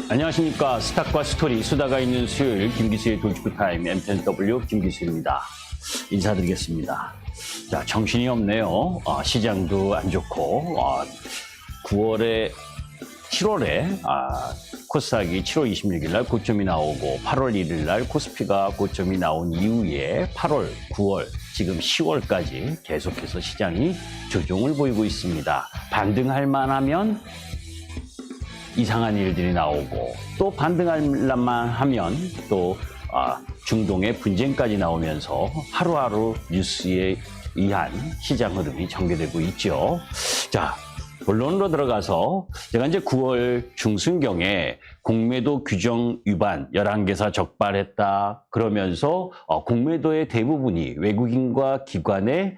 안녕하십니까. 스탁과 스토리, 수다가 있는 수요일 김기수의 돌직구 타임 MNW 김기수입니다. 인사드리겠습니다. 자, 정신이 없네요. 시장도 안 좋고 7월에 코스닥이 7월 26일 날 고점이 나오고 8월 1일 날 코스피가 고점이 나온 이후에 8월, 9월, 지금 10월까지 계속해서 시장이 조정을 보이고 있습니다. 반등할 만하면 이상한 일들이 나오고 또 반등할 만하면 또 중동의 분쟁까지 나오면서 하루하루 뉴스에 의한 시장 흐름이 전개되고 있죠. 자, 본론으로 들어가서 제가 이제 9월 중순경에 공매도 규정 위반 11개사 적발했다 그러면서 공매도의 대부분이 외국인과 기관의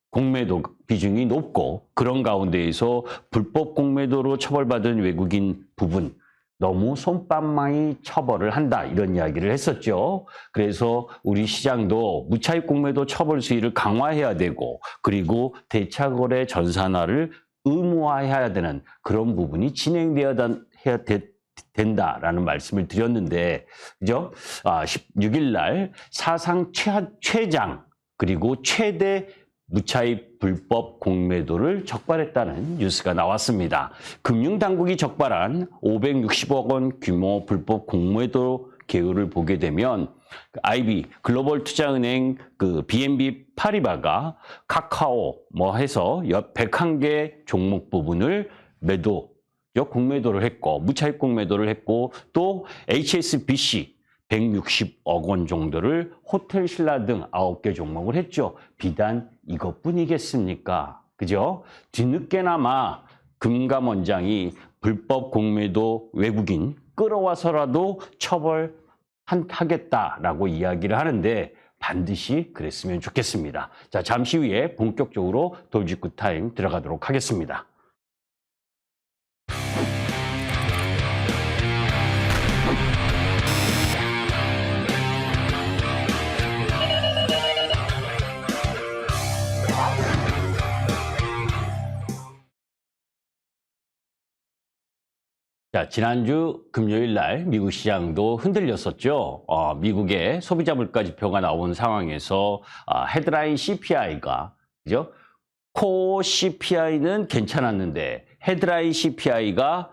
공매도 비중이 높고 그런 가운데에서 불법 공매도로 처벌받은 외국인 부분 너무 솜방망이 처벌을 한다 이런 이야기를 했었죠. 그래서 우리 시장도 무차입 공매도 처벌 수위를 강화해야 되고 그리고 대차거래 전산화를 의무화해야 되는 그런 부분이 진행되어야 된다라는 말씀을 드렸는데, 그죠? 16일 날 사상 최장 그리고 최대 무차입 불법 공매도를 적발했다는 뉴스가 나왔습니다. 금융당국이 적발한 560억 원 규모 불법 공매도 계율을 보게 되면 IB 글로벌 투자은행 BNB 파리바가 카카오 해서 101개 종목 부분을 공매도를 했고 무차입 공매도를 했고 또 HSBC 160억 원 정도를 호텔 신라 등 9개 종목을 했죠. 비단 이것뿐이겠습니까? 그죠? 뒤늦게나마 금감원장이 불법 공매도 외국인 끌어와서라도 처벌하겠다라고 이야기를 하는데 반드시 그랬으면 좋겠습니다. 자, 잠시 후에 본격적으로 돌직구 타임 들어가도록 하겠습니다. 자, 지난주 금요일 날 미국 시장도 흔들렸었죠. 미국의 소비자 물가 지표가 나온 상황에서 헤드라인 CPI가 그죠? 코어 CPI는 괜찮았는데 헤드라인 CPI가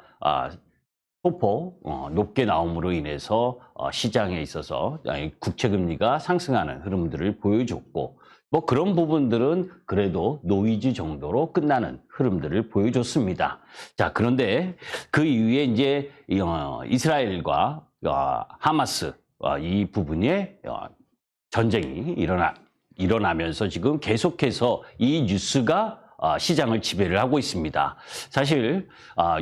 소폭 높게 나옴으로 인해서 시장에 있어서 국채 금리가 상승하는 흐름들을 보여줬고 그런 부분들은 그래도 노이즈 정도로 끝나는 흐름들을 보여줬습니다. 자, 그런데 그 이후에 이제 이스라엘과 하마스 이 부분에 전쟁이 일어나면서 지금 계속해서 이 뉴스가 시장을 지배를 하고 있습니다. 사실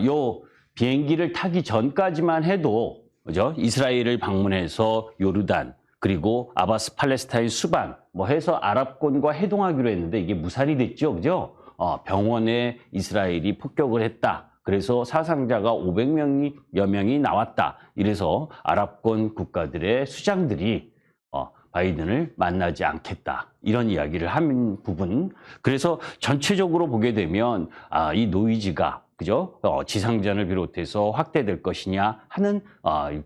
요 비행기를 타기 전까지만 해도 그죠? 이스라엘을 방문해서 요르단 그리고 아바스 팔레스타인 수반 해서 아랍권과 회동하기로 했는데 이게 무산이 됐죠. 그죠? 병원에 이스라엘이 폭격을 했다. 그래서 사상자가 500여 명이 나왔다. 이래서 아랍권 국가들의 수장들이 바이든을 만나지 않겠다. 이런 이야기를 한 부분. 그래서 전체적으로 보게 되면 이 노이즈가 그죠? 지상전을 비롯해서 확대될 것이냐 하는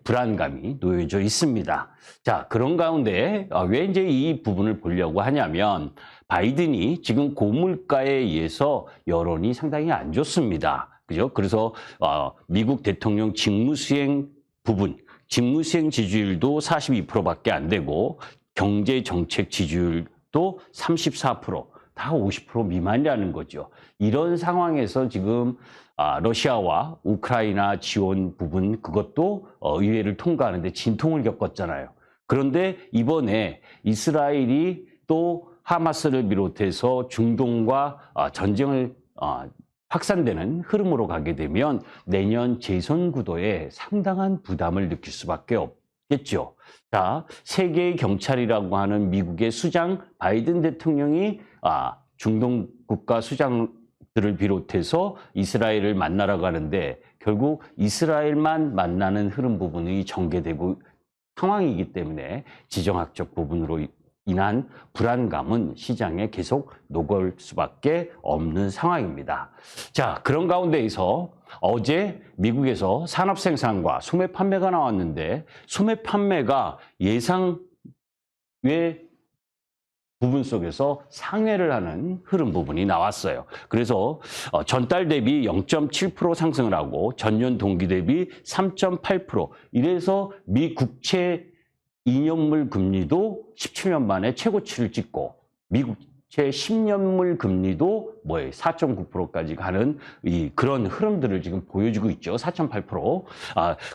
불안감이 놓여져 있습니다. 자, 그런 가운데 왜 이제 이 부분을 보려고 하냐면 바이든이 지금 고물가에 의해서 여론이 상당히 안 좋습니다. 그죠? 그래서 미국 대통령 직무수행 부분, 직무수행 지지율도 42%밖에 안 되고 경제정책 지지율도 34%, 다 50% 미만이라는 거죠. 이런 상황에서 지금 러시아와 우크라이나 지원 부분 그것도 의회를 통과하는데 진통을 겪었잖아요. 그런데 이번에 이스라엘이 또 하마스를 비롯해서 중동과 전쟁을 확산되는 흐름으로 가게 되면 내년 재선 구도에 상당한 부담을 느낄 수밖에 없겠죠. 자, 세계의 경찰이라고 하는 미국의 수장 바이든 대통령이 중동 국가 수장들을 비롯해서 이스라엘을 만나러 가는데 결국 이스라엘만 만나는 흐름 부분이 전개되고 상황이기 때문에 지정학적 부분으로 인한 불안감은 시장에 계속 녹을 수밖에 없는 상황입니다. 자, 그런 가운데에서 어제 미국에서 산업 생산과 소매 판매가 나왔는데 소매 판매가 예상 외 부분 속에서 상회를 하는 흐름 부분이 나왔어요. 그래서 전달 대비 0.7% 상승을 하고 전년 동기 대비 3.8%, 이래서 미 국채 2년물 금리도 17년 만에 최고치를 찍고 미국 제 10년물 금리도 4.9%까지 가는 그런 흐름들을 지금 보여주고 있죠. 4.8%.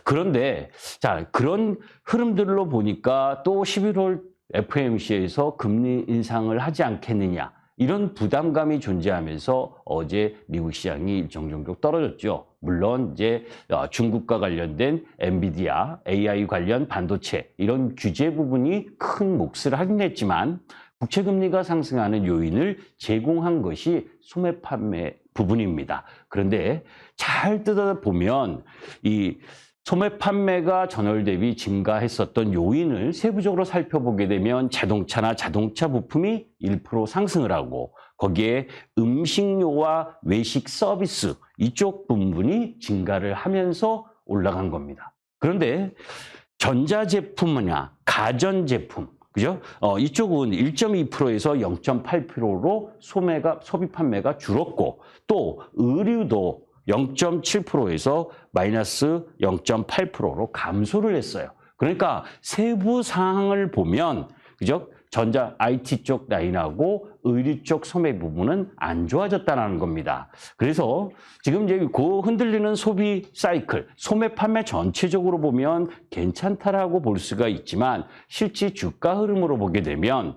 그런데 자, 그런 흐름들로 보니까 또 11월 FOMC에서 금리 인상을 하지 않겠느냐, 이런 부담감이 존재하면서 어제 미국 시장이 일정 정도 떨어졌죠. 물론 이제 중국과 관련된 엔비디아, AI 관련 반도체 이런 규제 부분이 큰 몫을 하긴 했지만 국채금리가 상승하는 요인을 제공한 것이 소매 판매 부분입니다. 그런데 잘 뜯어보면 이 소매 판매가 전월 대비 증가했었던 요인을 세부적으로 살펴보게 되면 자동차나 자동차 부품이 1% 상승을 하고 거기에 음식료와 외식 서비스 이쪽 부분이 증가를 하면서 올라간 겁니다. 그런데 전자제품이나 가전제품, 그죠? 이쪽은 1.2%에서 0.8%로 소비 판매가 줄었고 또 의류도 0.7%에서 마이너스 0.8%로 감소를 했어요. 그러니까 세부 사항을 보면, 그죠? 전자 IT 쪽 라인하고 의류 쪽 소매 부분은 안 좋아졌다는 겁니다. 그래서 지금 이제 그 흔들리는 소비 사이클, 소매 판매 전체적으로 보면 괜찮다라고 볼 수가 있지만 실제 주가 흐름으로 보게 되면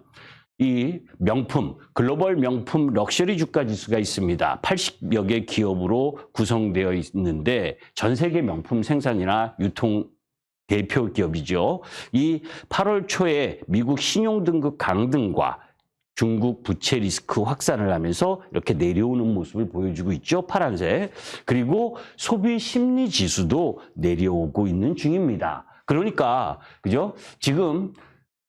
이 명품, 글로벌 명품 럭셔리 주가 지수가 있습니다. 80여 개 기업으로 구성되어 있는데 전 세계 명품 생산이나 유통 대표 기업이죠. 이 8월 초에 미국 신용등급 강등과 중국 부채 리스크 확산을 하면서 이렇게 내려오는 모습을 보여주고 있죠. 파란색. 그리고 소비 심리 지수도 내려오고 있는 중입니다. 그러니까 그죠? 지금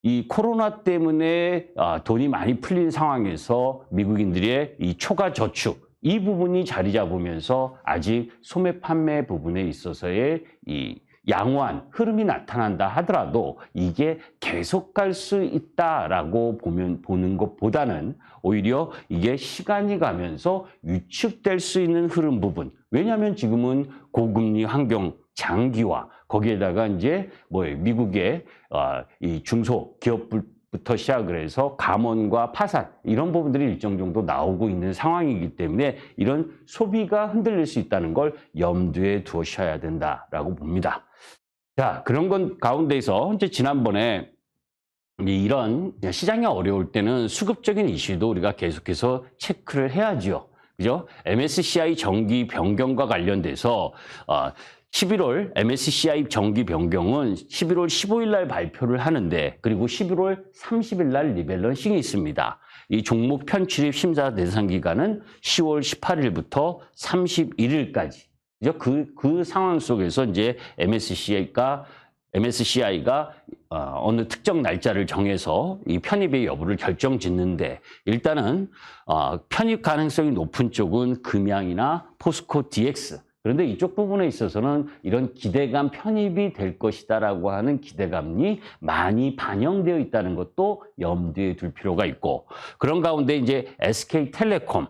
이 코로나 때문에 돈이 많이 풀린 상황에서 미국인들의 이 초과 저축, 이 부분이 자리 잡으면서 아직 소매 판매 부분에 있어서의 이 양호한 흐름이 나타난다 하더라도 이게 계속 갈 수 있다라고 보는 것보다는 오히려 이게 시간이 가면서 위축될 수 있는 흐름 부분. 왜냐하면 지금은 고금리 환경 장기화, 거기에다가 이제 미국의 이 중소 기업부터 시작을 해서 감원과 파산 이런 부분들이 일정 정도 나오고 있는 상황이기 때문에 이런 소비가 흔들릴 수 있다는 걸 염두에 두셔야 된다라고 봅니다. 자, 그런 건 가운데서 이제 지난번에 이런 시장이 어려울 때는 수급적인 이슈도 우리가 계속해서 체크를 해야지요. 그죠? MSCI 정기 변경과 관련돼서 11월 MSCI 정기 변경은 11월 15일 날 발표를 하는데 그리고 11월 30일 날 리밸런싱이 있습니다. 이 종목 편출입 심사 대상 기간은 10월 18일부터 31일까지. 그 상황 속에서 이제 MSCI가 어느 특정 날짜를 정해서 이 편입의 여부를 결정짓는데 일단은 편입 가능성이 높은 쪽은 금양이나 포스코 DX. 그런데 이쪽 부분에 있어서는 이런 기대감 편입이 될 것이다라고 하는 기대감이 많이 반영되어 있다는 것도 염두에 둘 필요가 있고 그런 가운데 이제 SK텔레콤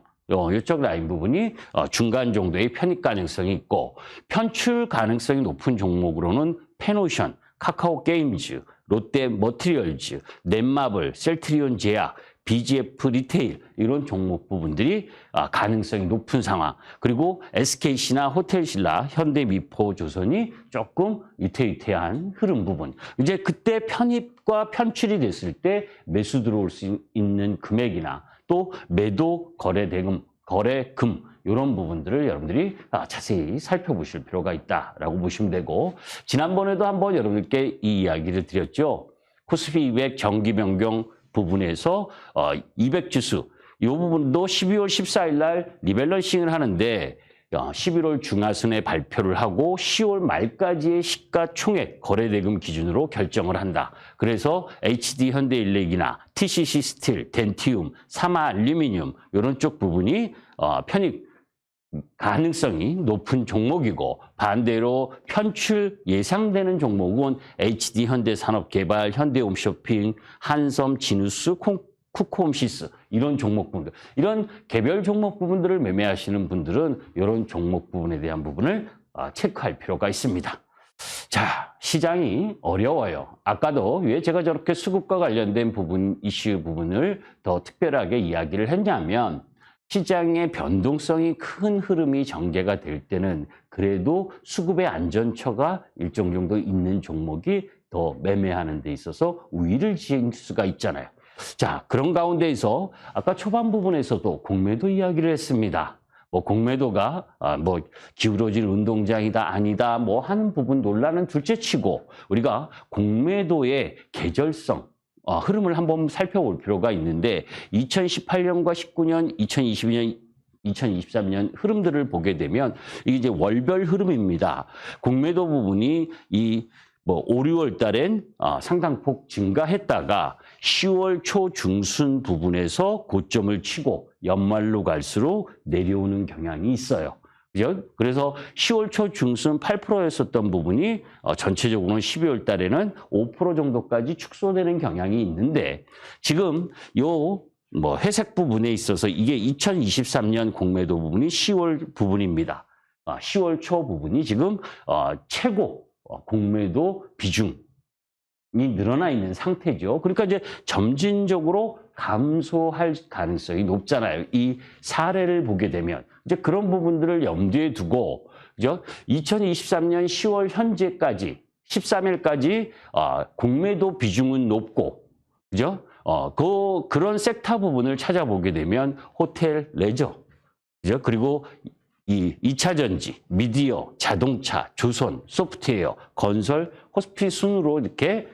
이쪽 라인 부분이 중간 정도의 편입 가능성이 있고 편출 가능성이 높은 종목으로는 페노션, 카카오 게임즈, 롯데 머티리얼즈, 넷마블, 셀트리온 제약, BGF 리테일 이런 종목 부분들이 가능성이 높은 상황. 그리고 SKC나 호텔신라, 현대미포조선이 조금 위태위태한 흐름 부분. 이제 그때 편입과 편출이 됐을 때 매수 들어올 수 있는 금액이나 또 매도 거래대금, 거래금 이런 부분들을 여러분들이 자세히 살펴보실 필요가 있다라고 보시면 되고 지난번에도 한번 여러분들께 이 이야기를 드렸죠. 코스피 200 정기 변경 부분에서 200지수 이 부분도 12월 14일 날 리밸런싱을 하는데 11월 중하순에 발표를 하고 10월 말까지의 시가총액 거래대금 기준으로 결정을 한다. 그래서 HD 현대일렉이나 TCC 스틸, 덴티움, 사마 알루미늄 이런 쪽 부분이 편입 가능성이 높은 종목이고, 반대로 편출 예상되는 종목은 HD 현대산업개발, 현대홈쇼핑, 한섬, 지누스, 쿠코홈시스 이런 종목 부분들, 이런 개별 종목 부분들을 매매하시는 분들은 이런 종목 부분에 대한 부분을 체크할 필요가 있습니다. 자, 시장이 어려워요. 아까도 왜 제가 저렇게 수급과 관련된 부분, 이슈 부분을 더 특별하게 이야기를 했냐면, 시장의 변동성이 큰 흐름이 전개가 될 때는 그래도 수급의 안전처가 일정 정도 있는 종목이 더 매매하는 데 있어서 우위를 지닐 수가 있잖아요. 자, 그런 가운데에서 아까 초반 부분에서도 공매도 이야기를 했습니다. 공매도가 기울어질 운동장이다 아니다 하는 부분 논란은 둘째치고, 우리가 공매도의 계절성 흐름을 한번 살펴볼 필요가 있는데, 2018년과 19년, 2022년, 2023년 흐름들을 보게 되면 이게 이제 월별 흐름입니다. 공매도 부분이 5, 6월 달엔 상당폭 증가했다가 10월 초 중순 부분에서 고점을 치고 연말로 갈수록 내려오는 경향이 있어요. 그죠? 그래서 10월 초 중순 8%였었던 부분이 전체적으로는 12월 달에는 5% 정도까지 축소되는 경향이 있는데, 지금 회색 부분에 있어서 이게 2023년 공매도 부분이 10월 부분입니다. 10월 초 부분이 지금 최고 공매도 비중이 늘어나 있는 상태죠. 그러니까 이제 점진적으로 감소할 가능성이 높잖아요. 이 사례를 보게 되면 이제 그런 부분들을 염두에 두고, 그죠? 2023년 10월 현재까지 13일까지 공매도 비중은 높고, 그죠? 그런 섹터 부분을 찾아보게 되면 호텔, 레저, 그죠? 그리고 이 2차 전지, 미디어, 자동차, 조선, 소프트웨어, 건설, 호스피스 순으로 이렇게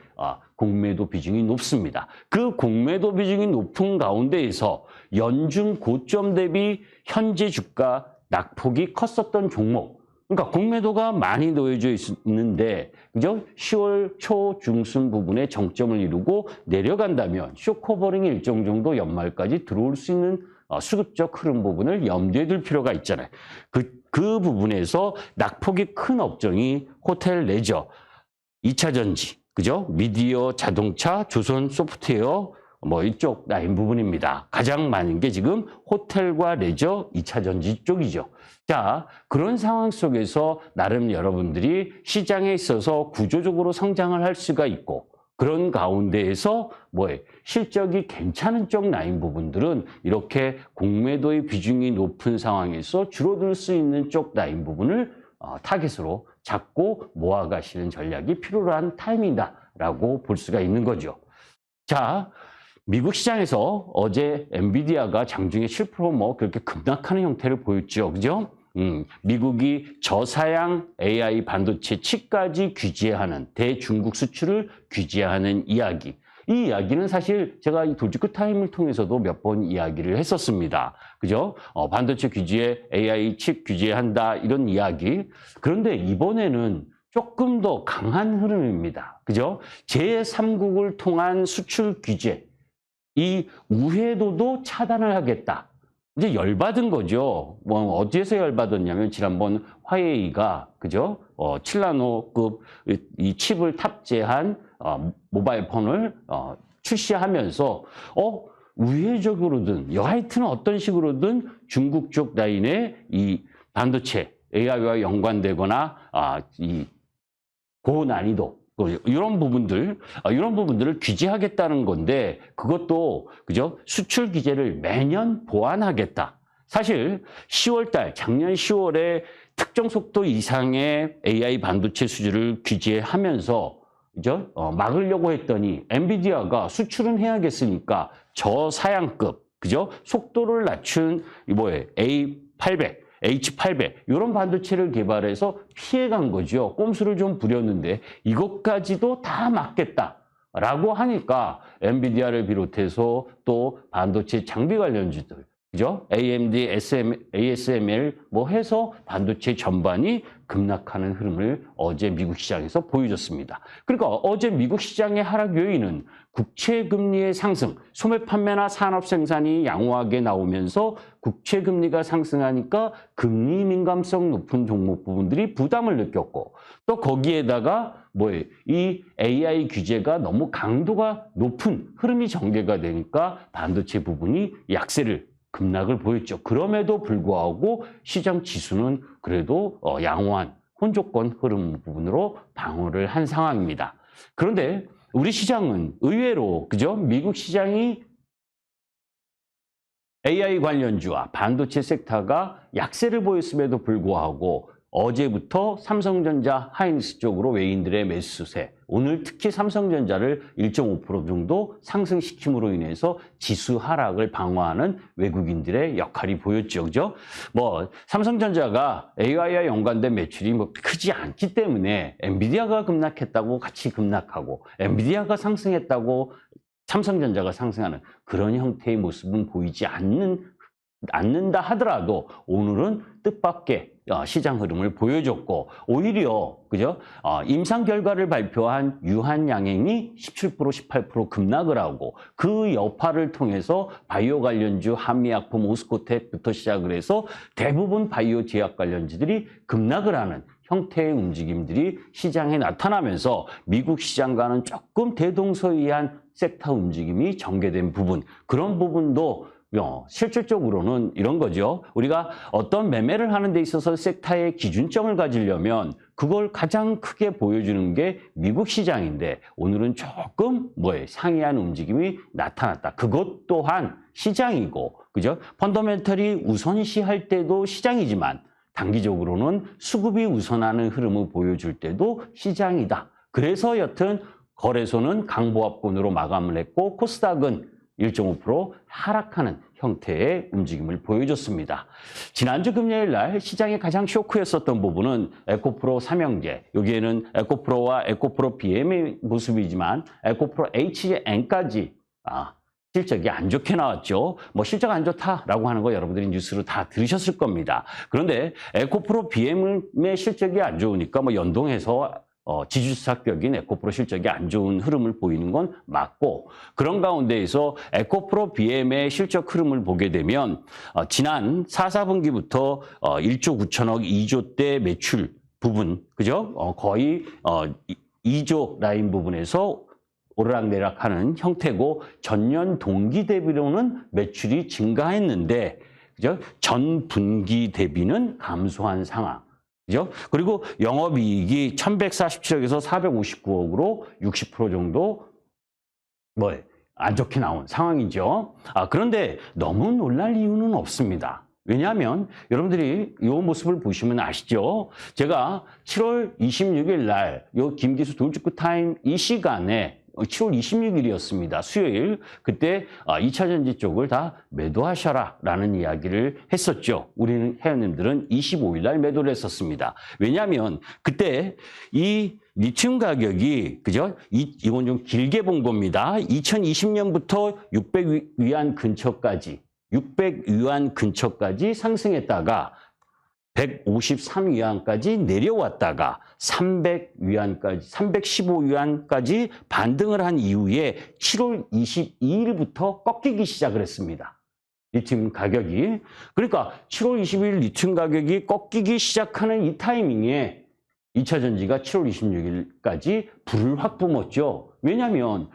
공매도 비중이 높습니다. 그 공매도 비중이 높은 가운데에서 연중 고점 대비 현재 주가 낙폭이 컸었던 종목, 그러니까 공매도가 많이 놓여져 있는데, 그죠? 10월 초 중순 부분에 정점을 이루고 내려간다면 쇼커버링이 일정 정도 연말까지 들어올 수 있는 수급적 흐름 부분을 염두에 둘 필요가 있잖아요. 그 부분에서 낙폭이 큰 업종이 호텔, 레저, 2차 전지, 그죠? 미디어, 자동차, 조선, 소프트웨어, 이쪽 라인 부분입니다. 가장 많은 게 지금 호텔과 레저, 2차 전지 쪽이죠. 자, 그런 상황 속에서 나름 여러분들이 시장에 있어서 구조적으로 성장을 할 수가 있고, 그런 가운데에서 실적이 괜찮은 쪽 라인 부분들은 이렇게 공매도의 비중이 높은 상황에서 줄어들 수 있는 쪽 라인 부분을 타겟으로 잡고 모아가시는 전략이 필요한 타이밍이다라고 볼 수가 있는 거죠. 자, 미국 시장에서 어제 엔비디아가 장중에 7% 그렇게 급락하는 형태를 보였죠. 그죠? 미국이 저사양 AI 반도체 칩까지 규제하는 대중국 수출을 규제하는 이야기. 이 이야기는 사실 제가 이 돌직구 타임을 통해서도 몇 번 이야기를 했었습니다. 그죠? 반도체 규제, AI 칩 규제한다, 이런 이야기. 그런데 이번에는 조금 더 강한 흐름입니다. 그죠? 제3국을 통한 수출 규제, 이 우회도도 차단을 하겠다. 이제 열받은 거죠. 어디에서 열받았냐면, 지난번 화웨이가, 그죠? 7나노급 이 칩을 탑재한 모바일 폰을 출시하면서, 우회적으로든, 하여튼 어떤 식으로든 중국 쪽 라인의 이 반도체, AI와 연관되거나, 이 고난이도, 이런 부분들을 규제하겠다는 건데, 그것도, 그죠? 수출 규제를 매년 보완하겠다. 사실 10월달, 작년 10월에 특정 속도 이상의 AI 반도체 수주를 규제하면서, 그죠? 막으려고 했더니 엔비디아가 수출은 해야겠으니까 저사양급, 그죠? 속도를 낮춘 A800, H800 이런 반도체를 개발해서 피해간 거죠. 꼼수를 좀 부렸는데 이것까지도 다 막겠다라고 하니까 엔비디아를 비롯해서 또 반도체 장비 관련주들, 그죠? AMD, ASML 뭐 해서 반도체 전반이 급락하는 흐름을 어제 미국 시장에서 보여줬습니다. 그러니까 어제 미국 시장의 하락 요인은 국채 금리의 상승, 소매 판매나 산업 생산이 양호하게 나오면서 국채 금리가 상승하니까 금리 민감성 높은 종목 부분들이 부담을 느꼈고, 또 거기에다가 이 AI 규제가 너무 강도가 높은 흐름이 전개가 되니까 반도체 부분이 약세를 급락을 보였죠. 그럼에도 불구하고 시장 지수는 그래도 양호한 혼조권 흐름 부분으로 방어를 한 상황입니다. 그런데 우리 시장은 의외로 그죠? 미국 시장이 AI 관련주와 반도체 섹터가 약세를 보였음에도 불구하고 어제부터 삼성전자, 하이닉스 쪽으로 외인들의 매수세, 오늘 특히 삼성전자를 1.5% 정도 상승시킴으로 인해서 지수 하락을 방어하는 외국인들의 역할이 보였죠. 그죠? 삼성전자가 AI와 연관된 매출이 크지 않기 때문에 엔비디아가 급락했다고 같이 급락하고, 엔비디아가 상승했다고 삼성전자가 상승하는 그런 형태의 모습은 보이지 않는다 하더라도 오늘은 뜻밖의 시장 흐름을 보여줬고, 오히려 그죠? 임상 결과를 발표한 유한양행이 17%, 18% 급락을 하고, 그 여파를 통해서 바이오 관련주 한미약품, 오스코텍부터 시작을 해서 대부분 바이오 제약 관련주들이 급락을 하는 형태의 움직임들이 시장에 나타나면서 미국 시장과는 조금 대동소이한 섹터 움직임이 전개된 부분, 그런 부분도 실질적으로는 이런 거죠. 우리가 어떤 매매를 하는 데 있어서 섹터의 기준점을 가지려면 그걸 가장 크게 보여주는 게 미국 시장인데, 오늘은 조금 상이한 움직임이 나타났다. 그것 또한 시장이고, 그죠? 펀더멘털이 우선시할 때도 시장이지만 단기적으로는 수급이 우선하는 흐름을 보여줄 때도 시장이다. 그래서 여튼 거래소는 강보합권으로 마감을 했고, 코스닥은 1.5% 하락하는 형태의 움직임을 보여줬습니다. 지난주 금요일 날 시장의 가장 쇼크였었던 부분은 에코프로 삼형제, 여기에는 에코프로와 에코프로 BM의 모습이지만 에코프로 HN까지 실적이 안 좋게 나왔죠. 실적 안 좋다라고 하는 거 여러분들이 뉴스로 다 들으셨을 겁니다. 그런데 에코프로 BM의 실적이 안 좋으니까 연동해서 지주사격인 에코프로 실적이 안 좋은 흐름을 보이는 건 맞고, 그런 가운데에서 에코프로 BM의 실적 흐름을 보게 되면 지난 4, 4분기부터 1조 9천억, 2조대 매출 부분, 그죠? 거의 2조 라인 부분에서 오르락내락하는 형태고, 전년 동기 대비로는 매출이 증가했는데, 그죠? 전 분기 대비는 감소한 상황. 그죠? 그리고 영업이익이 1147억에서 459억으로 60% 정도 안 좋게 나온 상황이죠. 그런데 너무 놀랄 이유는 없습니다. 왜냐하면 여러분들이 이 모습을 보시면 아시죠? 제가 7월 26일 날 이 김기수 돌직구 타임 이 시간에 7월 26일이었습니다. 수요일. 그때 2차전지 쪽을 다 매도하셔라 라는 이야기를 했었죠. 우리는 회원님들은 25일 날 매도를 했었습니다. 왜냐하면 그때 이 리튬 가격이, 그죠? 이건 좀 길게 본 겁니다. 2020년부터 600위안 근처까지 상승했다가 153위안까지 내려왔다가 300위안까지, 315위안까지 반등을 한 이후에 7월 22일부터 꺾이기 시작을 했습니다. 리튬 가격이. 그러니까 7월 22일 리튬 가격이 꺾이기 시작하는 이 타이밍에 2차전지가 7월 26일까지 불을 확 뿜었죠. 왜냐하면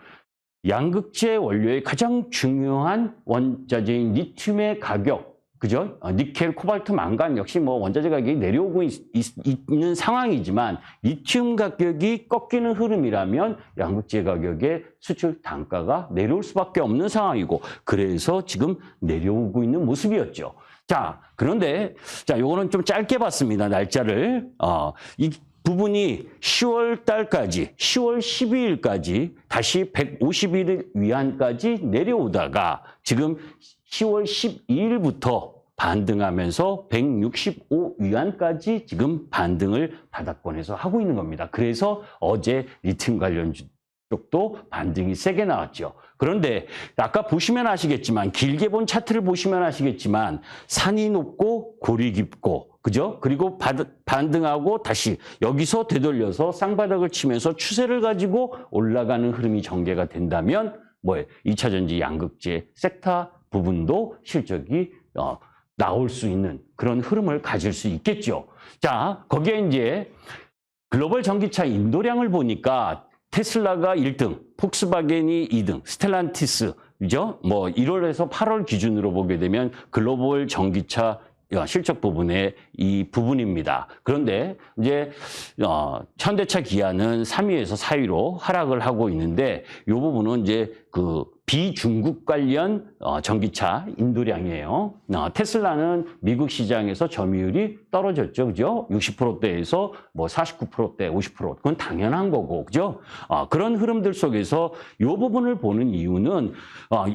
양극재 원료의 가장 중요한 원자재인 리튬의 가격, 그죠? 니켈, 코발트, 망간 역시 원자재 가격이 내려오고 있는 상황이지만, 리튬 가격이 꺾이는 흐름이라면 양극재 가격의 수출 단가가 내려올 수밖에 없는 상황이고, 그래서 지금 내려오고 있는 모습이었죠. 자, 그런데 요거는 좀 짧게 봤습니다. 날짜를. 이 부분이 10월 달까지, 10월 12일까지 다시 151위안까지 내려오다가 지금 10월 12일부터 반등하면서 165위안까지 지금 반등을 바닥권에서 하고 있는 겁니다. 그래서 어제 리튬 관련주 쪽도 반등이 세게 나왔죠. 그런데 아까 보시면 아시겠지만 길게 본 차트를 보시면 아시겠지만 산이 높고 골이 깊고 그죠? 그리고 반등하고 다시 여기서 되돌려서 쌍바닥을 치면서 추세를 가지고 올라가는 흐름이 전개가 된다면 뭐예요? 2차 전지 양극재 섹터 부분도 실적이 나올 수 있는 그런 흐름을 가질 수 있겠죠. 자, 거기에 이제 글로벌 전기차 인도량을 보니까 테슬라가 1등, 폭스바겐이 2등, 스텔란티스, 그죠? 뭐 1월에서 8월 기준으로 보게 되면 글로벌 전기차 실적 부분의 이 부분입니다. 그런데 이제 현대차 기아는 3위에서 4위로 하락을 하고 있는데 이 부분은 이제 그 비중국 관련 전기차 인도량이에요. 테슬라는 미국 시장에서 점유율이 떨어졌죠, 그죠? 60%대에서 뭐 49%대, 50%. 그건 당연한 거고, 그죠? 그런 흐름들 속에서 이 부분을 보는 이유는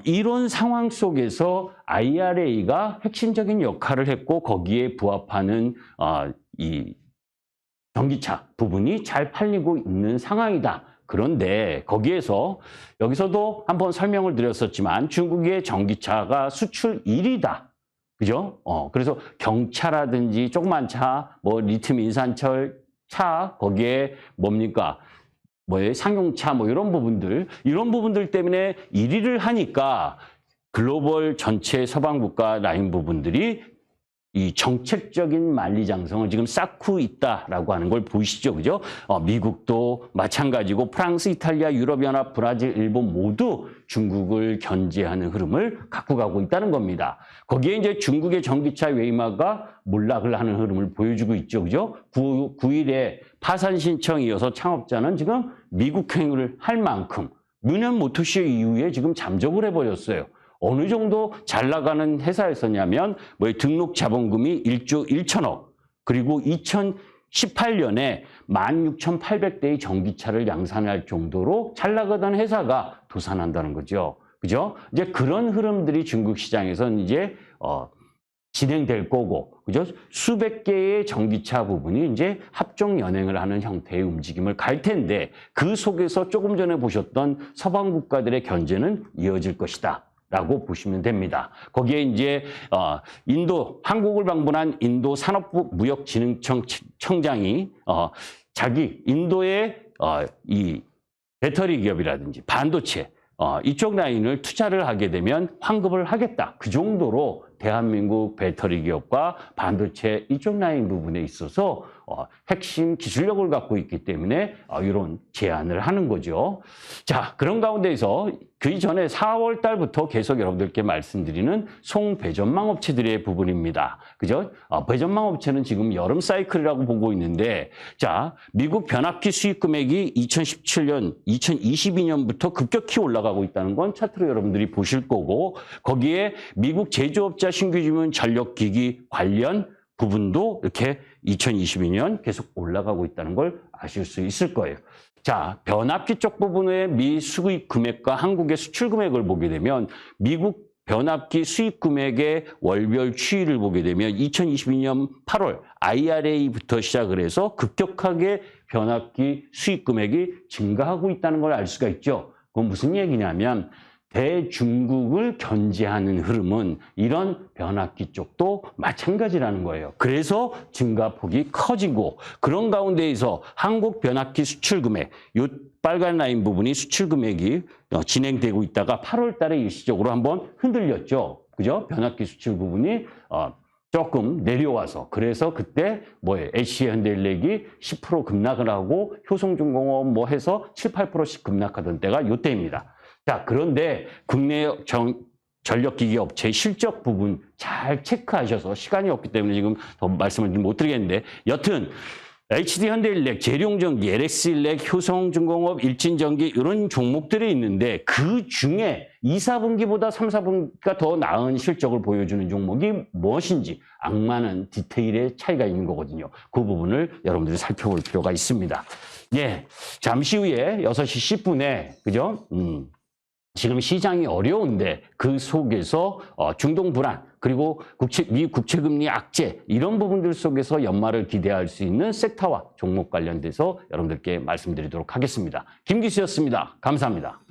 이런 상황 속에서 IRA가 핵심적인 역할을 했고 거기에 부합하는 이 전기차 부분이 잘 팔리고 있는 상황이다. 그런데 거기에서 여기서도 한번 설명을 드렸었지만 중국의 전기차가 수출 1위다. 그죠? 그래서 경차라든지 조그만 차, 뭐 리튬 인산철 차, 거기에 뭡니까? 뭐예요? 상용차 뭐 이런 부분들 때문에 1위를 하니까 글로벌 전체 서방 국가 라인 부분들이 이 정책적인 만리장성을 지금 쌓고 있다라고 하는 걸 보이시죠, 그죠? 미국도 마찬가지고 프랑스, 이탈리아, 유럽연합, 브라질, 일본 모두 중국을 견제하는 흐름을 갖고 가고 있다는 겁니다. 거기에 이제 중국의 전기차 웨이마가 몰락을 하는 흐름을 보여주고 있죠, 그죠? 9일에 파산 신청 이어서 창업자는 지금 미국행을 할 만큼 문현 모터쇼 이후에 지금 잠적을 해버렸어요. 어느 정도 잘 나가는 회사였었냐면 뭐 등록 자본금이 1조 1천억 그리고 2018년에 16,800대의 전기차를 양산할 정도로 잘 나가던 회사가 도산한다는 거죠. 그죠? 이제 그런 흐름들이 중국 시장에서는 이제 진행될 거고, 그죠? 수백 개의 전기차 부분이 이제 합종 연행을 하는 형태의 움직임을 갈 텐데 그 속에서 조금 전에 보셨던 서방 국가들의 견제는 이어질 것이다. 라고 보시면 됩니다. 거기에 이제 한국을 방문한 인도 산업부 무역진흥청장이 자기 인도의 이 배터리 기업이라든지 반도체 이쪽 라인을 투자를 하게 되면 환급을 하겠다. 그 정도로 대한민국 배터리 기업과 반도체 이쪽 라인 부분에 있어서 핵심 기술력을 갖고 있기 때문에 이런 제안을 하는 거죠. 자, 그런 가운데에서 그 이전에 4월 달부터 계속 여러분들께 말씀드리는 송배전망 업체들의 부분입니다. 그죠? 배전망 업체는 지금 여름 사이클이라고 보고 있는데, 자, 미국 변압기 수입 금액이 2017년, 2022년부터 급격히 올라가고 있다는 건 차트로 여러분들이 보실 거고, 거기에 미국 제조업자 신규 주문 전력기기 관련 부분도 이렇게 2022년 계속 올라가고 있다는 걸 아실 수 있을 거예요. 자, 변압기 쪽 부분의 미 수입 금액과 한국의 수출 금액을 보게 되면 미국 변압기 수입 금액의 월별 추이를 보게 되면 2022년 8월 IRA부터 시작을 해서 급격하게 변압기 수입 금액이 증가하고 있다는 걸 알 수가 있죠. 그건 무슨 얘기냐면 대중국을 견제하는 흐름은 이런 변압기 쪽도 마찬가지라는 거예요. 그래서 증가폭이 커지고 그런 가운데에서 한국 변압기 수출 금액, 이 빨간 라인 부분이 수출 금액이 진행되고 있다가 8월 달에 일시적으로 한번 흔들렸죠. 그죠? 변압기 수출 부분이 조금 내려와서 그래서 그때 뭐예요? HC현대일렉이 10% 급락을 하고 효성중공업 뭐 해서 7, 8%씩 급락하던 때가 이때입니다. 자, 그런데 국내 전력기기 업체의 실적 부분 잘 체크하셔서 시간이 없기 때문에 지금 더 말씀을 못 드리겠는데 여튼 HD현대일렉, 재룡전기, LX일렉, 효성중공업, 일진전기 이런 종목들이 있는데 그 중에 2, 4분기보다 3, 4분기가 더 나은 실적을 보여주는 종목이 무엇인지 악마는 디테일의 차이가 있는 거거든요. 그 부분을 여러분들이 살펴볼 필요가 있습니다. 예, 잠시 후에 6시 10분에 그죠? 지금 시장이 어려운데 그 속에서 중동 불안 그리고 미 국채금리 악재 이런 부분들 속에서 연말을 기대할 수 있는 섹터와 종목 관련돼서 여러분들께 말씀드리도록 하겠습니다. 김 기수였습니다. 감사합니다.